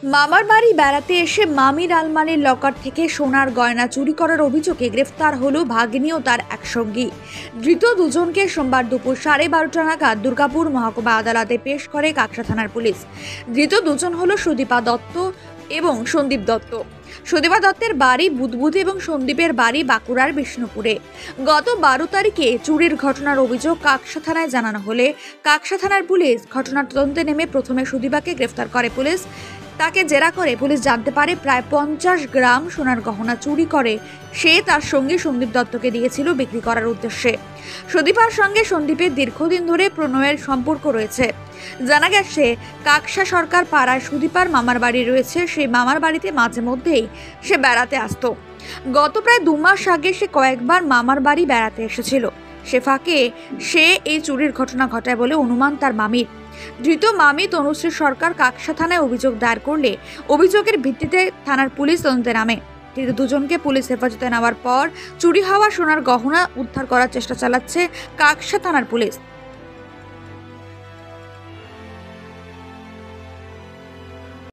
মামার বাড়ি বেড়াতে এসে মামির আলমারির লকার থেকে সোনার গয়না চুরি করার অভিযোগে গ্রেফতার হলো ভাগ্নি ও তার এক সঙ্গী। ধৃত দুজনকে সোমবার দুপুর 12:30 নাগাদ দুর্গাপুর মহকুমা আদালতে পেশ করে কাকসা থানার পুলিশ। ধৃত দুজন হলো সুদীপা দত্ত এবং সন্দীপ দত্ত। সুদীপা দত্তের বাড়ি বুদবুদ এবং সন্দীপের বাড়ি বাঁকুড়ার বিষ্ণুপুরে। গত 12 তারিখে চুরির ঘটনার অভিযোগ কাকসা থানায় জানানো হলে কাকসা থানার পুলিশ ঘটনার তদন্তে নেমে প্রথমে সুদীপাকে গ্রেফতার করে পুলিশ। তাকে জেরা করে পুলিশ জানতে পারে প্রায় 50 গ্রাম সোনার গহনা চুরি করে সে তার সঙ্গী সন্দীপ দত্তকে দিয়েছিল বিক্রি করার উদ্দেশ্যে। সুদীপার সঙ্গে সন্দীপের দীর্ঘদিন ধরে প্রণয়ের সম্পর্ক রয়েছে। জানা গেছে কাকসা সরকার পাড়ায় সুদীপার মামার বাড়ি রয়েছে, সেই মামার বাড়িতে মাঝে মধ্যেই সে বেড়াতে আসতো। গত প্রায় 2 মাস আগে সে কয়েকবার মামার বাড়ি বেড়াতে এসেছিল। সে ফাঁকে সে এই চুরির ঘটনা ঘটায় বলে অনুমান তার মামির। ধৃত মামি তনুশ্রী সরকার কাকসা থানায় অভিযোগ দায়ের করলে অভিযোগের ভিত্তিতে থানার পুলিশ তদন্তে নামে। ধৃত দুজনকে পুলিশ হেফাজতে নেওয়ার পর চুরি হওয়া সোনার গহনা উদ্ধার করার চেষ্টা চালাচ্ছে কাকসা থানার পুলিশ।